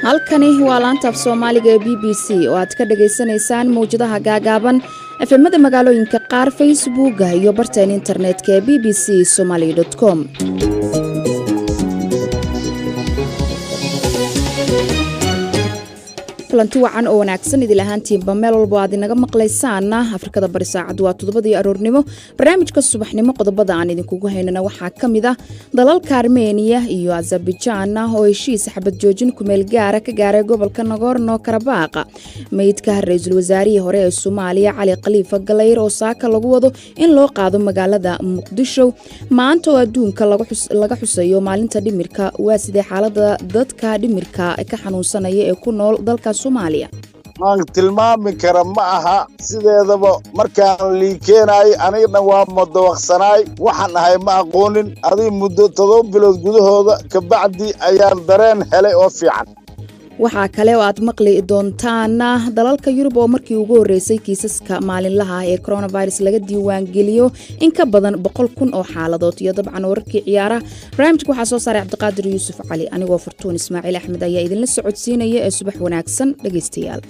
halkani waa laanta af Soomaaliga ee BBC oo aad ka dhageysanaysaan mowjadaha gaagaaban efemada magaalooyinka qaar Facebook iyo bartaan internetka ee bbcsomali.com. kulanti wacan oo wanaagsan idil ahaantiinba meel walba aad inaga maqlaysaan Afrikada bari saacadu waa 7 aroornimo barnaamijka subaxnimo qodobada aan idinkugu haynana waxaa kamid ah dalalka Armenia iyo Azerbaijan oo heshiis xabad joojin ku meel gaar ah ka gaaray gobolka Nagorno-Karabakh meydka ra'iisul wasaarihii hore ee Soomaaliya Cali Khalifa Galeyr oo saaka lagu wado in loo qaado magaalada Muqdisho maanta oo adduunka laga xusayo maalinta dhimirka waa sidee xaaladda dadka dhimirka ka xanuunsanaya ee ku nool dalka Soomaaliya aan tilmaami kara ma aha sideedaba markaan liikeenay aniga waa madawaqsanay waxaan ahay ma aqoonin adii muddo 7 bilood gudahooda ka bacdi ayaan dareen helay oo fiican waxa kale oo aad maqli doontaan dalalka Yurub oo markii ugu horeysay kiisaska maalinlaha ee coronavirus laga diiwaan geliyo in ka badan 100,000 oo xaaladood iyo dabcan wararkii ciyaaraha barnaamijka waxa soo saaray Cabdiqaadir Yuusuf Cali anigoo Fartuun Ismaaciil Axmed ayaa idin la socodsiinaya ee subax wanaagsan dhageystayaal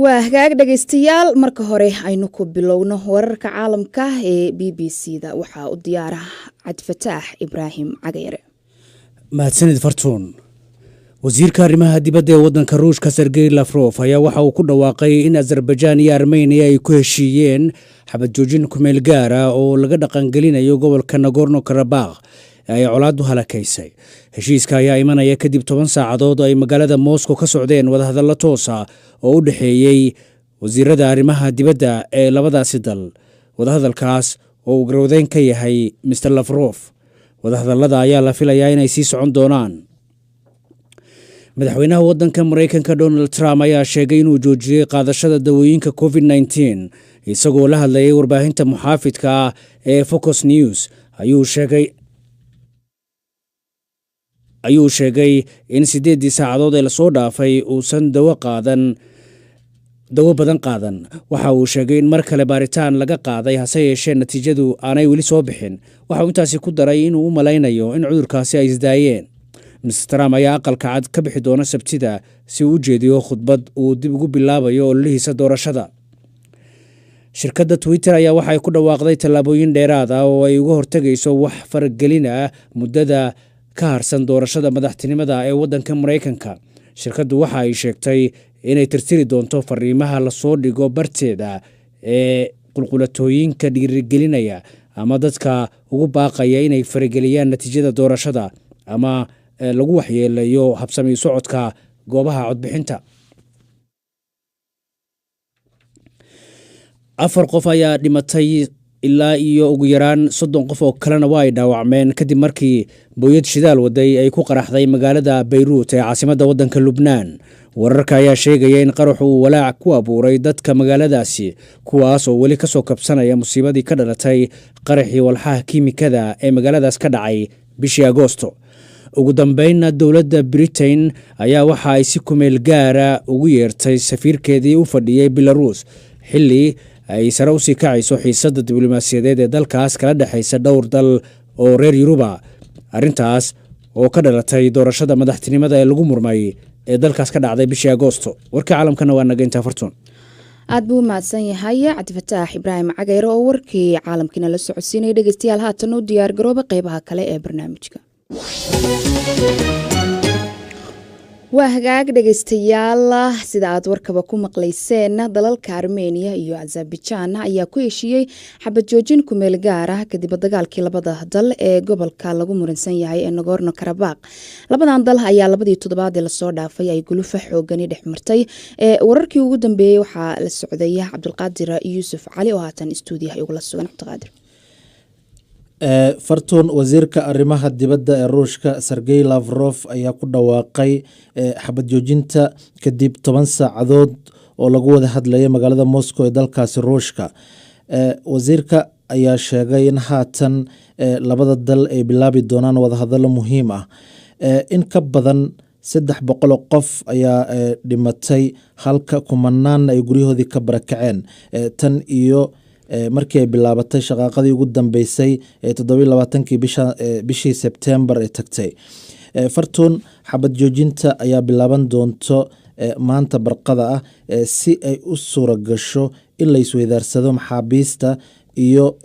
waa hagaag dhageystayaal marka hore aynu ku bilowno wararka caalamka ee BBC-da waxa u diyaara Cabdifataax Ibraahim Cagayre mahadsanid Fartuun wasiirka arrimaha dibadda ee waddanka Ruushka Sergey Lavrov ayaa waxa uu ku dhawaaqay in Azerbaijan iyo Armenia ay ku heshiiyeen xabad joojin ku meel gaar ah oo laga dhaqangelinayo gobolka Nagorno-Karabakh ay colaadu halakaysay heshiiska ayaa imanaya kadib 10 saacadood oo ay magaalada Moscow ka socdeen wadahadallo toos ah oo u dhaxeeyay wasiirada arrimaha dibadda ee labadaasi dal wadahadalkaas oo uu garowdeyn ka yahay Mr Lavrov wadahadallada ayaa la filayaa inay sii socon doonaan madaxweynaha waddanka Mareykanka Donald Trump ayaa sheegay inuu joojiyay qaadashada dawooyinka COVID-19 isagoo la hadlayay warbaahinta muxaafidka ee Fox News ayuu sheegay in 8 saacadood ee la soo dhaafay uusan dawo badan qaadan waxa uu sheegay in mar kale baaritaan laga qaaday hase yeeshee natiijadu aanay weli soo bixin waxa uu intaasi ku daray inuu u malaynayo in cudurkaasi ay isdaayeen Mr Trump ayaa aqalka cad ka bixi doona Sabtida si uu u jeediyo khudbad uu dib ugu bilaabayo ololihiisa doorashada shirkadda Twitter ayaa waxay ku dhawaaqday tallaabooyin dheeraad ah oo ay uga hortagayso wax faragelin ah muddada ka harsan doorashada madaxtinimada ee waddanka Mareykanka shirkaddu waxa ay sheegtay inay tirtiri doonto fariimaha la soo dhigo barteeda ee qulqulatooyinka dhiirigelinaya ama dadka ugu baaqaya inay farageliyaan natiijada doorashada ama lagu waxyeelayo habsami socodka goobaha codbixinta 4 qof ayaa dhimatay ilaa iyo ugu yaraan 30 qof oo kalena waa ay dhaawacmeen kadib markii booyad shidaal waday ay ku qaraxday magaalada Beirut ee caasimadda waddanka Lubnaan wararka ayaa sheegaya in qaraxu uu walaac ku abuuray dadka magaaladaasi kuwaas oo weli ka soo kabsanaya musiibadii ka dhalatay qaraxii walxaha kiimikada ee magaaladaas ka dhacay bishii Agoosto ugu dambeynna dawladda Britain ayaa waxa ay si kumeel gaara ugu yeertay safiirkeedii u fadhiyay Belarus xilli ay sare u sii kacayso xiisadda diblomaasiyadeed ee dalkaas kala dhaxaysa dhowr dal oo reer Yuruba arrintaas oo ka dhalatay doorashada madaxtinimada ee lagu murmay ee dalkaas ka dhacday bishii Agoosto warka caalamkana waa naga inta Fartuun aad buu mahadsan yahay Cabdifataax Ibraahim Cagayre oo warkii caalamkina la socodsiinay dhageystayaal haatan u diyaar garooba qaybaha kale ee barnaamijka waa hagaag dhageystayaal sida aad warkaba ku maqlayseen dalalka Armenia iyo Azerbaijan ayaa ku heshiiyay xabad joojin ku meel gaar ah kadib dagaalkii labada dal ee gobolka lagu muransan yahay ee Nagorno-Karabakh labadan dal ayaa labadii toddobaad ee la soo dhaafay ay gulufa xoogani dhexmartay wararkii ugu dambeeyay waxa la socday Cabdiqaadir Yuusuf Cali oo haatan stuudiyaha ugu la sugan Cabdiqaadir Fartuun wasiirka arrimaha dibadda ee Ruushka Sergey Lavrov ayaa ku dhawaaqay xabad joojinta kadib 10 saacadood oo lagu wada hadlayay magaalada Moscow ee dalkaasi Ruushka wasiirka ayaa sheegay in haatan labada dal ay bilaabi doonaan wadahadalo muhiim ah. In ka badan 300 qof ayaa dhimatay halka kumanaan ay guryahoodii ka barakaceen tan iyo markii ay bilaabatay shaqaaqadii ugu dambeysay 27 bishii Sebtembar ee tagtay. Fartuun, xabad joojinta ayaa bilaaban doonto maanta barqada ah si ay u suura gasho in la isweydaarsado maxaabiista iyo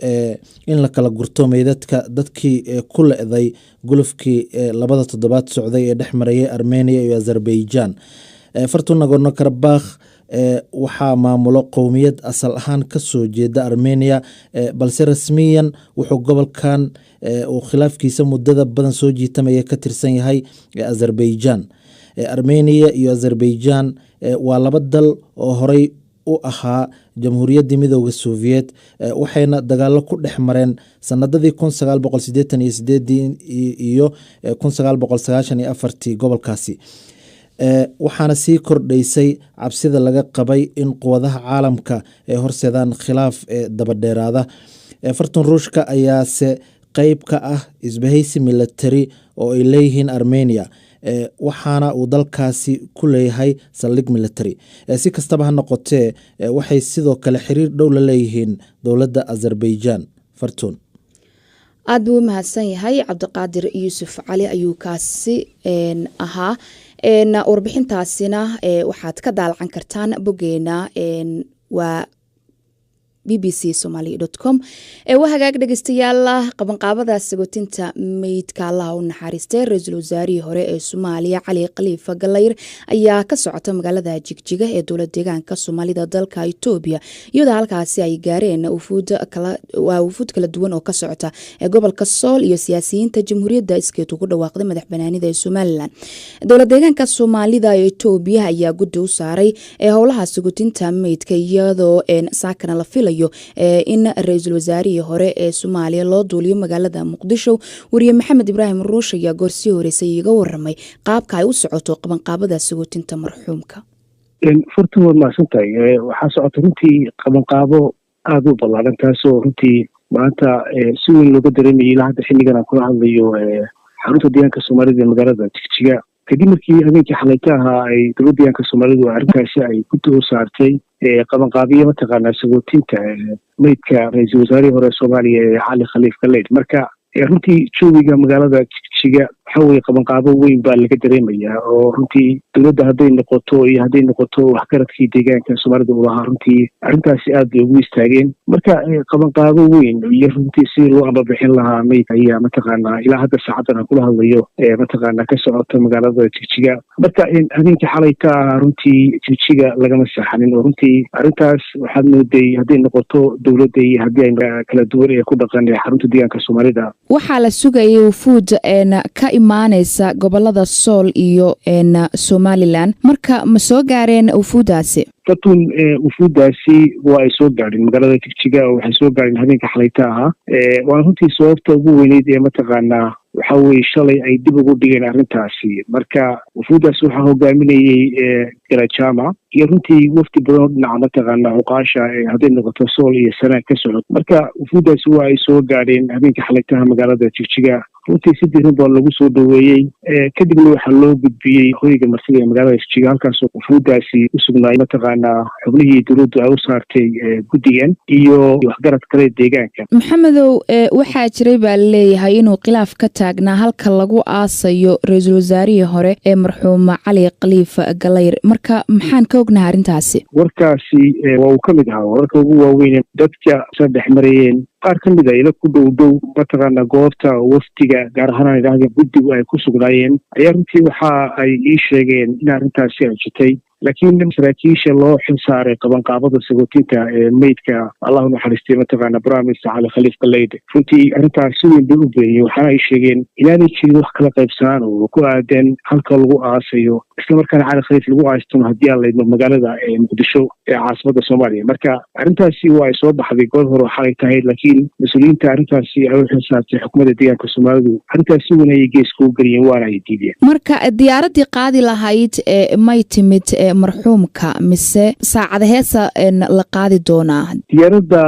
in la kala gurto meydadka dadkii ku leeday gulufkii labada toddobaad socday ee dhex marayay Armenia iyo Azerbaijan. Fartuun, Nagorno-Karabakh waxaa maamulo qowmiyad asal ahaan ka soo jeeda Armenia, balse rasmiyan wuxuu gobolkan uu khilaafkiisa muddada badan soo jiitamaya ka tirsan yahay Azerbaijan. Armenia iyo Azerbaijan waa laba dal oo horey u ahaa jamhuuriyaddii midowda Soviet, waxayna dagaalo ku dhex mareen sanadadii 1988 iyo 1994 gobolkaasi. Waxaana sii kordhaysay cabsida laga qabay in quwadaha caalamka ay horseedaan khilaaf dabadheeraada. Fartuun, Ruushka ayaase qayb ka ah isbahaysi military oo ay leeyihiin Armenia, waxaana uu dalkaasi ku leeyahay saldhig military. Si kastaba ha noqotee, waxay sidoo kale xiriir dhow la leeyihiin dowladda Azerbaijan. Fartuun, aad buu mahadsan yahay Cabdiqaadir Yuusuf Cali ayuu kaasi ahaa. Warbixintaasina waxaad ka daalacan kartaan boggeena waa bbcsomali.com. Waa hagaag dhegeystayaal, qabanqaabada sagootinta meydka Allah u naxariistay ra-iisul wasaarihii hore ee Soomaaliya Cali Khalifa Galayr ayaa ka socota magaalada Jigjiga ee dowlad deegaanka Soomaalida dalka Itoobiya, iyadoo halkaasi ay gaareen wufuud kala duwan oo ka socota gobolka Sool iyo siyaasiyiinta jamhuuriyadda iskeed ugu dhawaaqday madaxbanaanida ee Somaliland. dowlad deegaanka Soomaalida ee Itoobiya ayaa guddi u saaray howlaha sagootinta meydka, iyadoo saakana la filayo in ra-iisul wasaarihii hore ee Soomaaliya loo duuliyo magaalada Muqdisho. Wariye Maxamed Ibraahim Ruush ayaa goorsii horeysay iga waramay qaabka ay u socoto qabanqaabada sagootinta marxuumka. Fartuun, waa mahadsantahay. Waxaa socota runtii qabanqaabo aada u ballaaran, taasoo runtii maanta si weyn looga dareemayay ilaa hadda xilligan aan kula hadlayo xarunta deegaanka Soomaalida ee magaalada Jigjiga. kadib markii habeenkii xalayta ahaa ay dowladda deegaanka Soomaalidu arrintaasi ay ku dul saartay qabanqaabiye mataqaanaa sagootinta meydka ra-iisul wasaarihii hore Soomaaliya Cali Khalifa Galayr. Marka runtii joogiga magaalada Jigjiga waxa weeye qabanqaabo weyn baa laga dareemayaa, oo runtii dowladda hadday noqoto iyo hadday noqoto waxgaradkii deegaanka Soomaalida uu lahaa runtii arrintaasi aad bay ugu istaageen. Marka qabanqaabo weyn iyo runtii si loo ambabixin lahaa meydka ayaa mataqaanaa ilaa hadda saacadan aan kula hadlayo mataqaanaa ka socota magaalada Jigjiga. Marka habeenkii xalayta ahaa runtii Jigjiga lagama saxanin, oo runtii arrintaas waxaad mooday hadday noqoto dowladda iyo haddii ay kala duwan ee ku dhaqan xarunta deegaanka Soomaalida. Waxaa la sugayay wufuud ka imaaneysa gobolada Sool iyo Somaliland, marka ma soo gaareen wufuudaasi? Fartuun, wufuudaasi waa ay soo gaadheen magaalada Jigjiga oo waxay soo gaadheen habeenka xalayta ahaa. Waa runtii sababta ugu weyneyd ee mataqaanaa waxa weeye shalay ay dib ugu dhigeen arrintaasi. Marka wufuudaasi waxaa hogaaminayay Garajama iyo runtii wafdi badan oo dhinaca mataqaanaa cuqaasha hadday noqoto Sool iyo Sanaag ka socod. Marka wufuudaasi waa ay soo gaadheen habeenka xalaytaha magaalada Jigjiga. runtii si diiran baa lagu soo dhaweeyey, kadibna waxaa loo gudbiyey hoyga martida ee magaalada Jigjiga, halkaasoo wufuudaasi u sugnaay mataqaanaa xubnihii dowladdu ay u saartay guddigan iyo waxgarad kale deegaanka. Maxamedow, waxaa jiray baa leeyahay inuu khilaaf ka taagnaa halka lagu aasayo ra-iisul wasaarihii hore ee marxuum Cali Khalifa Galayr, marka maxaan ka ognahay arrintaasi? Warkaasi waa uu ka mid ahaa wararka ugu waaweyn dadka saddex marayeen. qaar ka mid ah ila ku dhow mataqaanaa goobta waftiga gaar ahaan aan idhaahda guddigu ay ku sugnaayeen ayaa runtii waxa ay ii sheegeen in arrintaasi ay jirtay, laakiin saraakiisha loo xil saaray qabanqaabada sagootinta meydka allahu naxariistay mataqaanaa barnaamijka Cali Khalifa Galayr runtii arrintaas si weyn bay u beeniyeen. waxaana ay sheegeen inaanay jirin wax kala qaybsanaan oo ku aadan halka lagu aasayo, islamarkaana Cali Khalifa lagu aastamo haddii aan laydmo magaalada Muqdisho ee caasimada Soomaaliya. marka arrintaasi waa ay soo baxday goor hore xalay tahay, laakiin mas-uuliyiinta arrintaasi ay u xil saartay xukuumadda deegaanka Soomaalidu arrintaasi si weyn ayay geeska u geliyeen waana ay diideen. marka diyaaradii qaadi lahayd may timid marxuumka mise saacadaheesa la qaadi doonaa? diyaaradda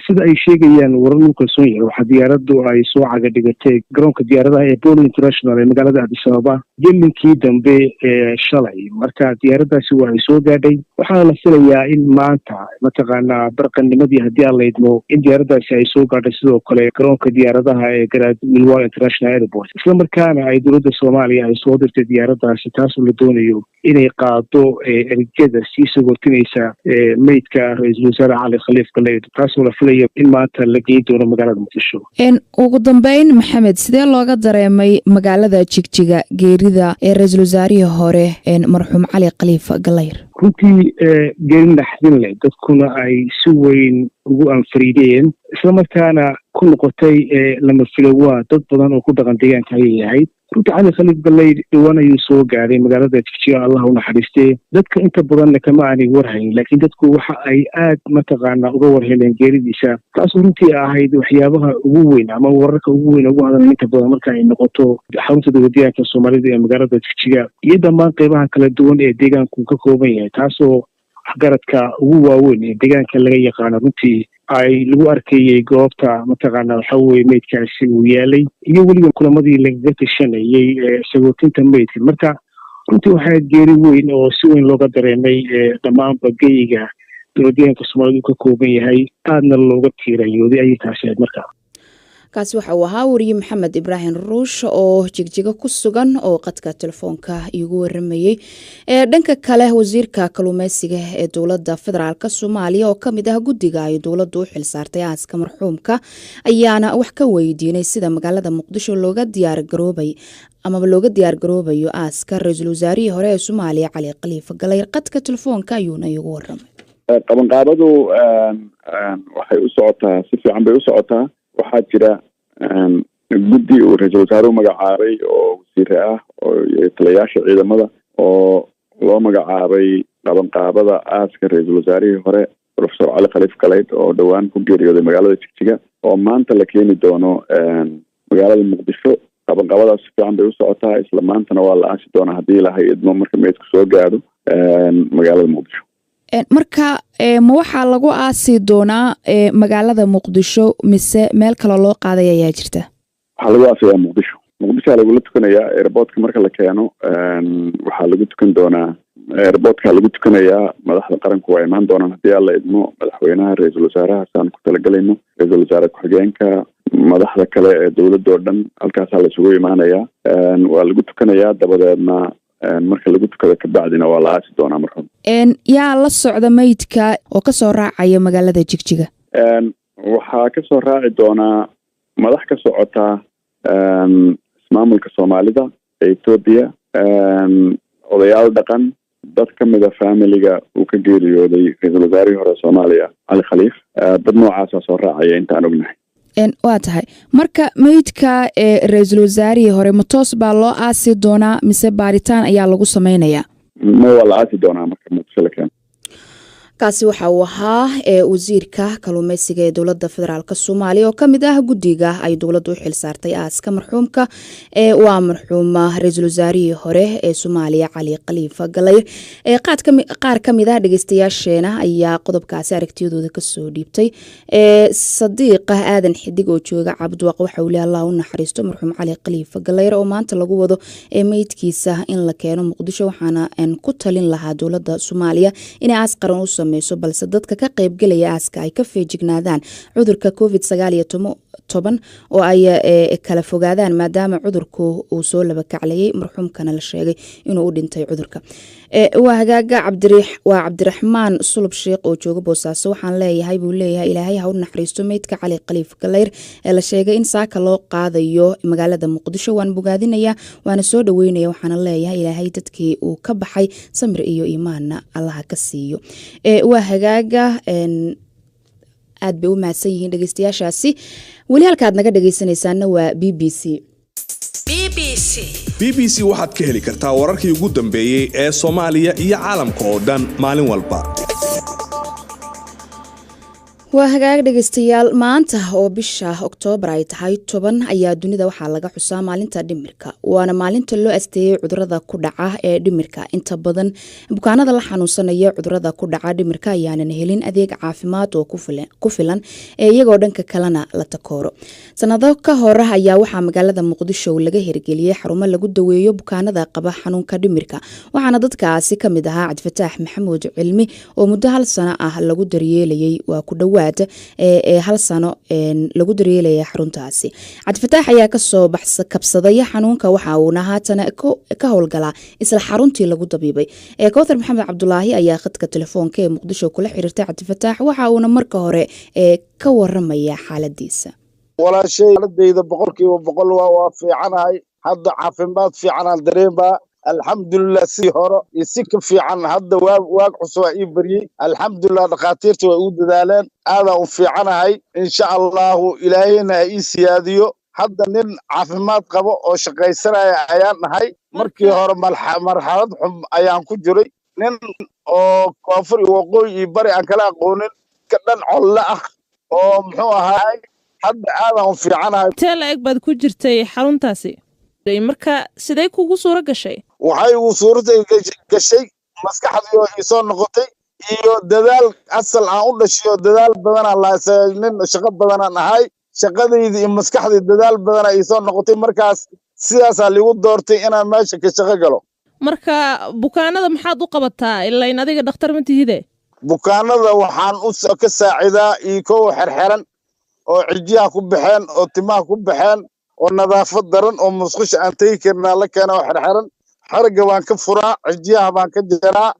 sida ay sheegayaan warar lagu kalsoon yahay waxaa diyaaraddu ay soo caga dhigatay garoonka diyaaradaha ee Bole International ee magaalada Addis Ababa gelinkii dambe ee shalay. marka diyaaraddaasi waa ay soo gaadhay waxaana la filayaa in maanta mataqaanaa barqanimadii haddii aan la idmo in diyaaraddaasi ay soo gaadhay sidoo kale garoonka diyaaradaha ee Milwaukee International Airport. isla markaana ay dowladda Soomaaliya ay soo dirtay diyaaraddaasi taasoo la doonayo inay qaado ergada sii sagootinaysa meydka ra-iisul wasaare Cali Khaliif Galeyd taasoo la filayo in maanta la geyn doono magaalada Muqdisho. ugu dambeyn Maxamed, sidee looga dareemay magaalada Jigjiga geerida ee ra-iisul wasaarihii hore marxuum Cali Khaliif Galeyd? runtii geeri naxdin leh, dadkuna ay si weyn ugu anfariideen isla markaana ku noqotay lama filowaa dad badan oo ku dhaqan deegaanka ayay yahay. runtii Cali Khaliif Galeyd dhowaan ayuu soo gaaray magaalada Jigjiga, allah u naxariistee. dadka inta badanna kama aanay warhayn, laakiin dadku waxa ay aad mataqaanaa uga warheleen geeridiisa, taasoo runtii ahayd waxyaabaha ugu weyn ama wararka ugu weyn ugu hadlan inta badan marka ay noqoto xarunta dowladdeegaanka Soomaalida ee magaalada Jigjiga iyo dhammaan qeybaha kala duwan ee deegaanku ka kooban yahay, taasoo waxgaradka ugu waaweyn ee deegaanka laga yaqaano runtii ay lagu arkayay goobta mataqaanaa waxa weye meydkaasi uu yaalay iyo weliba kulamadii lagaga tashanayay sagootinta meydka. marka runtii waxaa geeri weyn oo si weyn looga dareemay dhammaanba geyiga dowladdeegaanka Soomaalida ka kooban yahay, aadna looga tiirayooday ayay taasi ahayd. marka kaasi waxa uu ahaa wariye Maxamed Ibraahim Ruush oo Jigjiga ku sugan oo qadka telefoonka igu waramayay. dhanka kale wasiirka kalluumeysiga ee dowladda federaalka Soomaaliya oo kamid ah guddiga ay dowladdu u xilsaartay aaska marxuumka ayaana wax ka weydiinay sida magaalada Muqdisho looga diyaar garoobayo aaska ra-iisul wasaarihii hore ee Soomaaliya Cali Khaliif Galeyd. qadka telefoonka ayuuna igu waramay. qabanqaabadu waxay u socotaa, si fiican bay u socotaa. waxaa jira guddi uu ra-iisul wasaaruhu magacaabay oo wasiire ah oo taliyayaasha ciidamada oo loo magacaabay qabanqaabada aaska ra-iisul wasaarihii hore professor Cali Khaliif Galeyd oo dhowaan ku geeriyooday magaalada Jigjiga oo maanta la keeni doono magaalada Muqdisho. qabanqaabadaas si fiican bay u socotaa, isla maantana waa la aasi doonaa haddii ilaahay idmo marka meydku soo gaadho magaalada Muqdisho. marka ma waxaa lagu aasi doonaa magaalada Muqdisho mise meel kale loo qaaday ayaa jirta? waxaa lagu aasayaa Muqdisho. muqdisho lagula tukanayaa airportka marka la keeno. waxaa lagu tukan doonaa airportka lagu tukanayaa. madaxda qaranku waa imaan doonaan haddii alla idmo, madaxweynaha, ra-iisul wasaaraha saan ku talagalayno, ra-iisul wasaare ku-xigeenka, madaxda kale ee dowladda oo dhan halkaasaa laisugu imaanayaa. waa lagu tukanayaa, dabadeedna marka lagu tukado kabacdina waa la aasi doonaa marxuum. yaa la socda meydka oo kasoo raacaya magaalada Jigjiga? waxaa kasoo raaci doonaa madax ka socota ismaamulka Soomaalida ee Ethiopia, odayaal dhaqan, dad kamid a familiga uu ka geeriyooday ra-iisul wasaarihii hore Soomaaliya Cali Khaliif. dad noocaasaa soo raacaya intaan ognahay. waa tahay marka meydka ra-iisul wasaarihii hore ma toos baa loo aasi doonaa mise baaritaan ayaa lagu sameynayaa? waa la aasi doonaa marka Muqdisho la keeno. kaasi waxa uu ahaa wasiirka kalluumeysiga ee dowladda federaalka Soomaaliya oo kamid ah guddiga ay dowladdu u xilsaartay aaska marxuumka waa marxuuma ra-iisul wasaarihii hore ee Soomaaliya Cali Khaliif Galeyd. qaar kamid ah dhageystayaasheena ayaa qodobkaasi aragtiyadooda kasoo dhiibtay. Sadiiqa Aadan Xidig oo jooga Cabdwaq waxa uu leeyahay Allah u naxariisto marxuum Cali Khaliif Galeyd oo maanta lagu wado meydkiisa in la keeno Muqdisho. waxaana ku talin lahaa dowladda Soomaaliya inay aas qaran u balse dadka ka qaybgelaya aaska ay ka feejignaadaan cudurka COVID-19 oo ay kala fogaadaan maadaama cudurku uu soo laba kaclayay marxuumkana la sheegay inuu u dhintay cudurka. waa hagaaga waa Cabdiraxmaan Sulub Sheekh oo jooga Boosaaso. waxaan leeyahay buu leeyahay ilaahay ha u naxariisto meydka Cali Khaliif Galeyd ee la sheegay in saaka loo qaadayo magaalada Muqdisho. waan bogaadinayaa waana soo dhaweynaya. waxaana leeyahay ilaahay dadkii uu ka baxay samir iyo iimaanna allaha ka siiyo. waa hagaaga aad bay u mahadsan yihiin dhageystayaashaasi. weli halkaad naga dhageysanaysaana waa BBC waxaad ka heli kartaa wararkii ugu dambeeyey ee Soomaaliya iyo caalamka oo dhan maalin walba. waa hagaag dhegeystayaal maanta oo bisha Oktoobar ay tahay 10 ayaa dunida waxaa laga xusaa maalinta dhimirka waana maalinta loo asteeyay cudurrada ku dhaca ee dhimirka inta badan bukaanada la xanuunsanaya cudurrada ku dhaca dhimirka ayaanan helin adeeg caafimaad oo ku filan ee iyagoo dhanka kalena la takooro sanado ka hor ayaa waxaa magaalada Muqdisho laga hirgeliyay xarumo lagu daweeyo bukaanada qaba xanuunka dhimirka waxaana dadkaasi kamid ahaa Cabdifataax Maxamuud Cilmi oo muddo hal sano ah lagu daryeelayay waa ku dhawaad hal sano lagu daryeelaya xaruntaasi Cabdifataax ayaa ka soo kabsaday xanuunka waxa uu haatan ka howlgalaa isla xaruntii lagu dabiibay Kawthar Maxamed Cabdulaahi ayaa khadka telefoonka ee Muqdisho kula xiriirtay Cabdifataax waxa uu marka hore ka waramaya xaaladiisa walaashay xaaladeyda 100% waa fiicanahay hadda caafimaad fiican aan dareemaa alxamdulillah si hore si ka fiican hadda waag cusub ay bariyay alxamdulillah dhaqaatiirtu way u dadaaleen aada u fiicanahay insha Allah ilaahayna ay siyaadiyo hadda nin caafimaad qabo oo shaqaysanaya ayaan nahay markii hore marxalad xum ayaan ku jiray nin oo koonfur iyo waqooyi bari aan kala aqoonin ka dhan colla ah oo muxuu ahaa hadda aada u fiicanahay teel eeg baad ku jirtay xaruntaasi marka sidee kugu suura gashay waxay ugu suurtay gashay maskaxdii oo i soo noqotay iyo dadaal asal aan u dhashiyo dadaal badan aan laasaynin shaqo badan aan ahay shaqadayda iyo maskaxdii dadaal badan ay soo noqotay markaas sidaas lagu doortay inaan meesha ka shaqo galo marka bukaanada maxaad u qabataa ilaa in adiga dhakhtar ma tihide bukaanada waxaan u ka saacidaa koow xirxiran oo cijiyaha ku baxeen oo timaha ku baxeen oo nadaafad daran oo musqusha aan tagi karnaa la keena oo xirxiran xarga waan ka furaa cijiyaha baan ka jaraa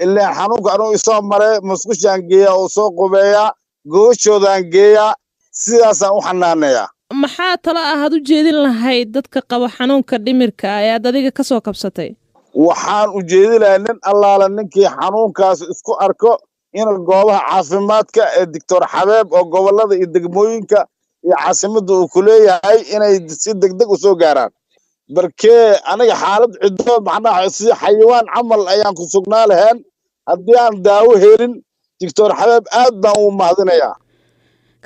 ilaa xanuunka anuu isoo maray musqushaan geeyaa oo soo qubeeyaa gooshoodan geeyaa sidaasaan u xanaaneeyaa maxaa talo aad u jeedin lahayd dadka qaba xanuunka dhimirka ee aad adiga ka soo kabsatay waxaan u jeedin lahaa nin allaala ninkii xanuunkaas isku arko in goobaha caafimaadka ee Dr. Xabeeb oo gobolada iyo degmooyinka iyo caasimada uu ku leeyahay inay si degdeg u soo gaaraan barkee aniga xaalad cido macnaha si xayawaan camal ayaan ku sugnaa lahayn haddii aan daawo helin Dr. Xabeeb aad baan u mahadinayaa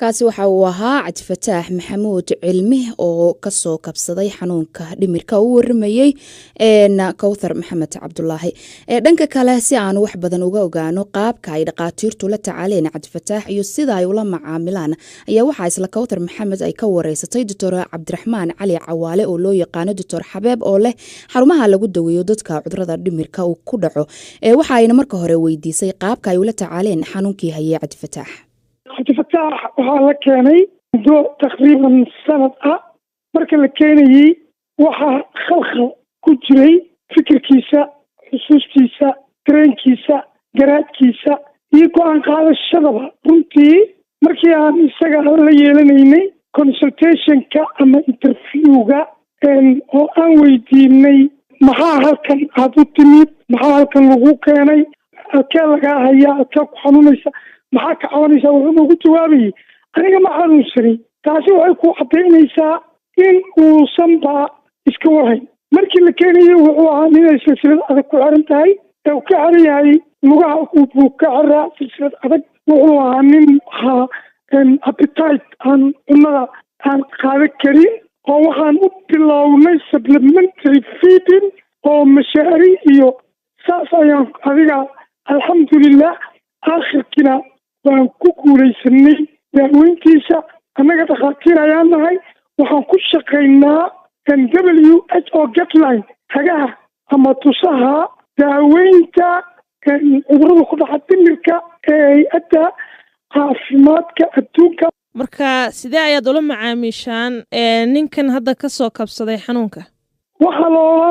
kaasi waxa uu ahaa Cabdifataax Maxamuud Cilmi oo ka soo kabsaday xanuunka dhimirka uu waramayay Kawthar Maxamed Cabdulaahi dhanka kale si aan wax badan uga ogaano qaabka ay dhaqaatiirtu la tacaaleen Cabdifataax iyo sida ay ula macaamilaan ayaa waxa isla Kawthar Maxamed ay ka wareysatay Dr. Cabdiraxmaan Cali Cawaale oo loo yaqaan Dr. Xabeeb oo leh xarumaha lagu daweeyo dadka cudurrada dhimirka uu ku dhaco waxa ayna marka hore weydiisay qaabka ay ula tacaaleen xanuunkii hayay Cabdifataax Cabdifataax waxaa la keenay muddo taqriiban sanad ah marka la keenayay waxaa khalkhal ku jiray fikirkiisa xusuustiisa dareenkiisa garaadkiisa iyo go'aan qaadashadaba runtii markii aan isaga la yeelanaynay consultationka ama interviewga oo aan weydiinay maxaa halkan aad u timid maxaa halkan lagu keenay halkee lagaa hayaa halkee ku xanuunaysa maxaa ka cawanaysaa wuxuu ugu jawaabayay aniga ma xanuunsanin taasi waxay ku cadaynaysaa in uusanba iska warhayn markii la keenayay wuxuu ahaa inay silsilad adag ku xiran tahay ee uu ka xiran yahay lugaha buu ka xiraa silsilad adag wuxuu ahaa nin ahaa appetite aan cunada aan qaadan karin oo waxaan u bilownay supplementary feeding oo mashaari iyo saas ayaan adiga alxamdulillah aakhirkiina waan ku guulaysanay daaweyntiisa annaga dhakhaatiir ayaan nahay waxaan ku shaqaynaa WHO guideline hagaha ama tusaha daaweynta cudurrada ku dhaca dhimirka ee hay-adda caafimaadka adduunka marka sidee ayaad ula macaamiishaan ninkan hadda ka soo kabsaday xanuunka waxaa loola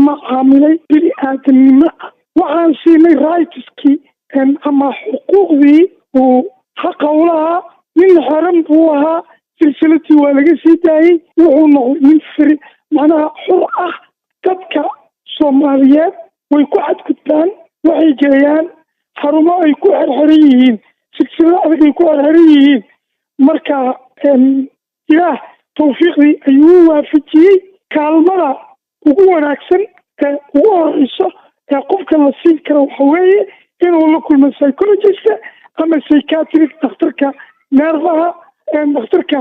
macaamilay bini aadamnimo ah waxaan siinay rightskii ama xuquuqdii uu xaqa u lahaa nin xeran buu ahaa silsiladii waa laga sii daayey wuxuu noqday nin firi macnaha xur ah dadka soomaaliyeed way ku xadgudbaan waxay geeyaan xarumo ay ku xerxeran yihiin silsilado adag ay ku xerxeran yihiin marka ilaah tawfiiqdii ayuu waafajiyey kaalmada ugu wanaagsan ee ugu horeyso ee qofka la siin karo waxa weeye inuu la kulmo psychologist ama psychiatric dhakhtarka neerfaha dhakhtarka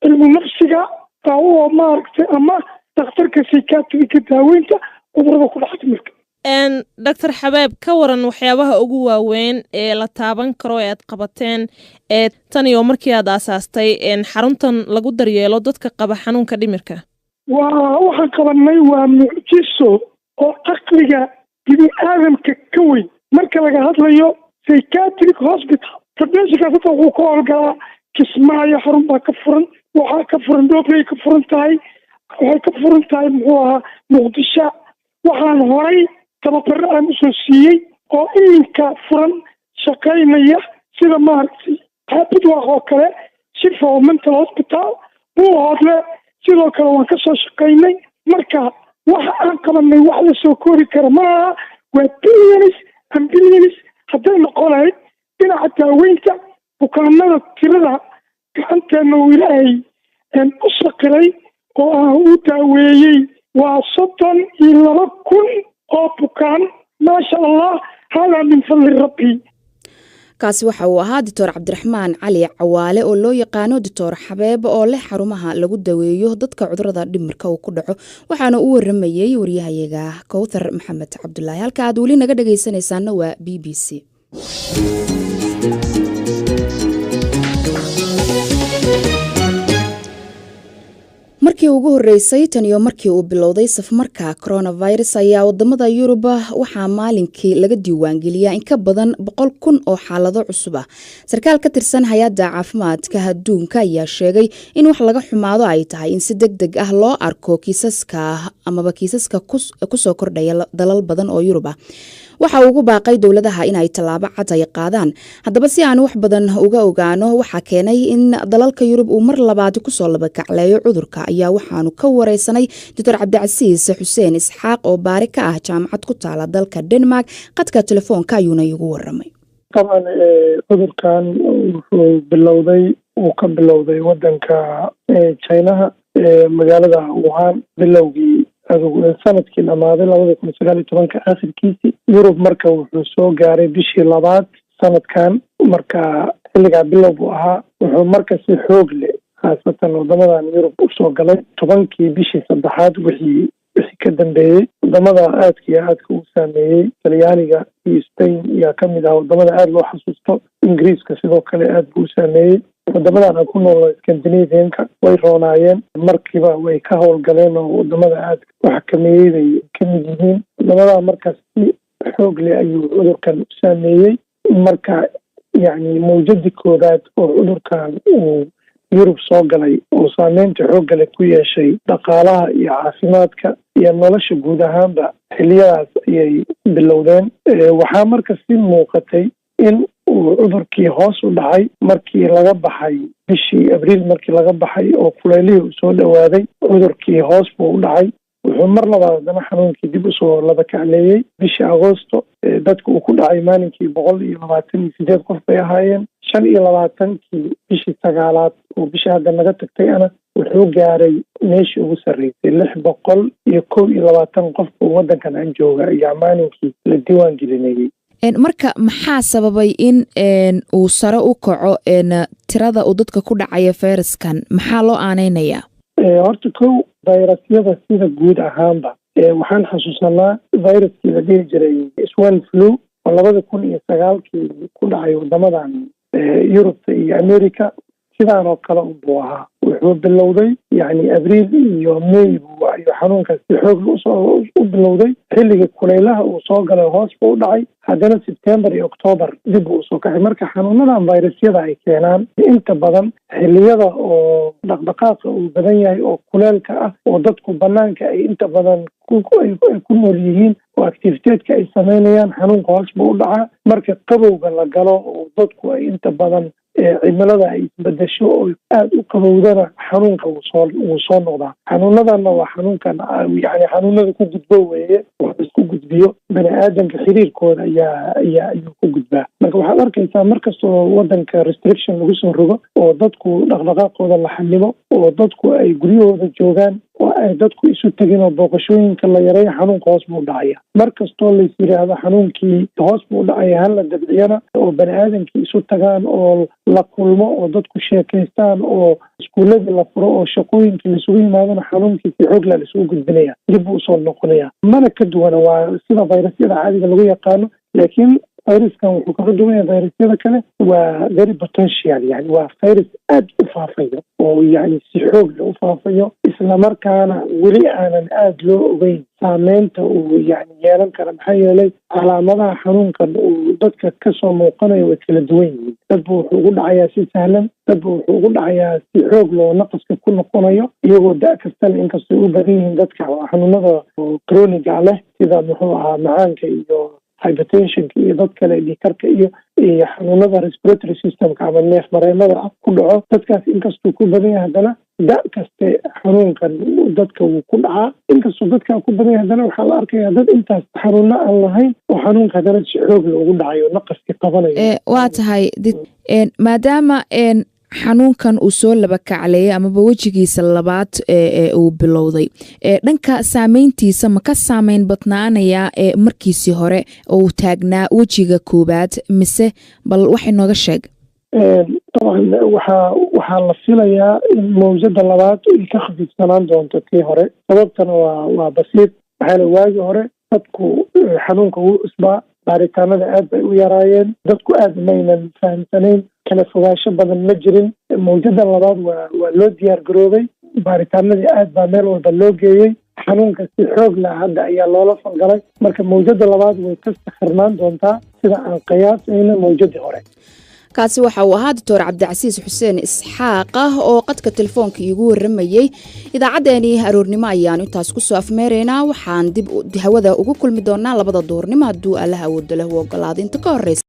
cilmu nafsiga oo maaragtay ama dhakhtarka psychiatriga daaweynta cudurada ku dhaca dhimirka. Dr. Xabeeb, ka waran waxyaabaha ugu waaweyn ee la taaban karo ee aad qabateen tan iyo markii aad aasaastay xaruntan lagu daryeelo dadka qaba xanuunka dhimirka? waxaan qabanay waa mucjiso oo caqliga bini aadamka ka weyn marka laga hadlayo psychiatric hospital. fadhiisikaas wuxuu ka howlgalaa Kismaayo, xarun baa ka furan, waxaa ka furan Dhoobey ka furan tahay, waxay ka furan tahay muxuu ahaa Muqdisho. waxaan horay tababaro aan usoo siiyey oo iminka furan shaqaynaya sida maaragtay Xaabidwaaq oo kale, Shifa Mental Hospital, Buuhoodle sidoo kale waan kasoo shaqaynay. marka waxa aan qabanay wax la soo koobi kara maaha, waa billions hadday noqon lahayd dhinaca daaweynta bukaanada tirada gacanteena uu ilaahay u saqiray oo aan u daaweeyey waa 32,000 oo bukaan. maasha allah, haadaa min fadli rabbi. kaasi waxa uu ahaa Dr. Cabdiraxmaan Cali Cawaale oo loo yaqaano Dr. Xabeeb oo leh xarumaha lagu daweeyo dadka cudurada dhimirka uu ku dhaco, waxaana uu waramayay wariyahayaga Kowthar Maxamed Cabdullaahi. halka aad weli naga dhageysanaysaana waa BBC. markii ugu horeysay tan iyo markii uu bilowday safmarka coronavirus ayaa wadamada Yurub waxaa maalinkii laga diiwaangeliyaa in ka badan 100,000 oo xaalado cusub ah. sarkaal ka tirsan hay'adda caafimaadka adduunka ayaa sheegay in wax laga xumaado ay tahay in si degdeg ah loo arko kiisaska ku soo kordhaya dalal badan oo Yurub ah. waxa uu ugu baaqay dowladaha inay tallaabo cad ay qaadaan. haddaba si aan wax badan uga ogaano waxa keenay in dalalka Yurub uu mar labaad ku soo labakacleeyo cudurka ayaa waxaanu ka wareysanay Dr. Cabdicasiis Xuseen Isxaaq oo baari ka ah jaamacad ku taala dalka Denmark. qadka telefoonka ayuuna igu waramay. طبعا cudurkan wuxuu ka bilowday wadanka China magaalada Wuhan bilowgii sanadkii dhamaaday 2019 aakhirkiisii. Yurub marka wuxuu soo gaaray bishii labaad sanadkan, marka xilligaa bilow buu ahaa. wuxuu marka si xoog leh khaasatan wadamadan Yurub u soo galay 10kii bishii saddexaad wixii ka dambeeyey. wadamada aadka u saameeyey Talyaaniga iyo Spain ayaa ka mid ah wadamada aad loo xasuusto. Ingiriiska sidoo kale aad buu u saameeyey. wadamadan aan ku nool Scandinavian-ka way roonaayeen, markiiba way ka howlgaleen oo wadamada aad u xakameeyey bay ka mid yihiin. wadamada markaas si xoog leh ayuu cudurkan u saameeyey. marka yacni mawjadii koowaad oo cudurkan uu Yurub soo galay oo saameynta xoog leh ku yeeshay dhaqaalaha iyo caafimaadka iyo nolosha guud ahaanba xilliyadaas ayay bilowdeen. waxaa marka si muuqatay in uu cudurkii hoos u dhacay markii laga baxay bishii Abriil, markii laga baxay oo kuleylihii uu soo dhawaaday cudurkii hoos buu u dhacay. wuxuu mar labaad haddana xanuunkii dib usoo labakacleeyey bishii Agoosto. dadka uu ku dhacay maalinkii 128 qof bay ahaayeen. 25kii bishii sagaalaad oo bishii hadda naga tagtay wuxuu gaaray meeshii ugu sarreysay 621 qof oo wadankan aan jooga ayaa maalinkii la diiwaan gelinayay. marka maxaa sababay in uu sare u kaco tirada uu dadka ku dhacaya fayraskan? maxaa loo aaneynayaa? horta fayrasyada sida guud ahaanba waxaan xasuusanaa fayraskii la dhihi jiray Swan flu oo 2009 ku dhacay wadamadan Yurubta iyo America. sidaan oo kale unbuu ahaa. wuxuu bilowday yacni Abriil iyo May ayuu xanuunkaas si xoog u bilowday. xilligii kuleylaha uu soo galay hoos buu u dhacay, haddana September iyo October dib uu soo kacay. marka xanuunadan fayrasyada ay keenaan inta badan xilliyada oo dhaqdhaqaaqa uu badan yahay oo kuleelka ah oo dadku banaanka ay inta badan ku nool yihiin oo activiteedka ay sameynayaan, xanuunka hoos buu u dhacaa. marka qabowga la galo oo dadku ay inta badan cimilada ay isbedesho oo aad u qabowdana xanuunka wuu soo noqdaa. xanuunadanna waa xanuunkan yani xanuunada ku gudbo weeye, wax isku gudbiyo bani aadamka xiriirkooda ayuu ku gudbaa. marka waxaad arkaysaa markastoo wadanka restriction lagu soo rogo oo dadku dhaqdhaqaaqooda la xanimo oo dadku ay guryahooda joogaan oo ay dadku isu tegin oo booqashooyinka la yareeyo xanuunka hoos buu dhacaya mar kastoo lais yidhaahdo xanuunkii hoos buu dhacaya hala dabciyana oo bani aadamkii isu tagaan oo la kulmo oo dadku sheekaystaan oo iskuuladii la furo oo shaqooyinkii laisugu yimaadana xanuunkii si xoog la isugu gudbinaya dib buu usoo noqonaya mana ka duwana waa sida fayrasyada caadiga lagu yaqaano laakiin fayraskan wuxuu kaga duwan yahay fayrasyada kale waa very potential yani waa fayrus aad u faafayo oo yani si xoog la u faafayo islamarkaana weli aanan aada loo ogeyn saameynta uu yani yeelan kara maxaa yeelay calaamadaha xanuunkan uu dadka kasoo muuqanayo way kala duwan yihiin dadba wuxuu ugu dhacayaa si sahlan dadba wuxuu ugu dhacayaa si xoog loo naqaska ku noqonayo iyagoo da' kastana inkastoo u badan yihiin dadka xanuunada croniga leh sida muxuu ahaa macaanka iyo hypertensionka iyo dad kale dhiikarka iyo xanuunada respiratory systemka ama neef mareenada ah ku dhaco dadkaas inkastuu ku badan yahay haddana da' kaste xanuunkan dadka wuu ku dhacaa inkastuu dadkaa ku badan yahay haddana waxaa la arkayaa dad intaas xanuuno aan lahayn oo xanuunka haddana si xoog loogu dhacayo naqaskii qabanayo waa tahay maadaama xanuunkan uu soo laba kacleeyay amaba wejigiisa labaad uu bilowday dhanka saameyntiisa ma ka saameyn badnaanaya markiisii hore uu taagnaa wejiga koowaad mise bal waxay nooga sheeg طبعا waxaa la filayaa in mawjada labaad ay ka khafiifsanaan doonto tii hore sababtana waa basiid maxaa waagii hore dadku xanuunka wuu cusbaa baaritaanada aad bay u yaraayeen dadku aad maynan fahamsanayn kala fogaansho badan ma jirin mawjada labaad waa loo diyaar garoobay baaritaanadii aad baa meel walba loo geeyey xanuunka si xoog lah hadda ayaa loola falgalay marka mawjada labaad way ka sakhirnaan doontaa sida aan qiyaasayna mawjadii hore kaasi waxa uu ahaa doctor cabdicasiis xuseen isxaaq oo qadka telefoonka iigu waramayay idaacaddeenii aroornimo ayaanu intaas ku soo afmeeraynaa waxaan dib hawada ugu kulmi doonaa labada duurnimo hadduu allaha awoodo leh u ogolaado inta ka horeysa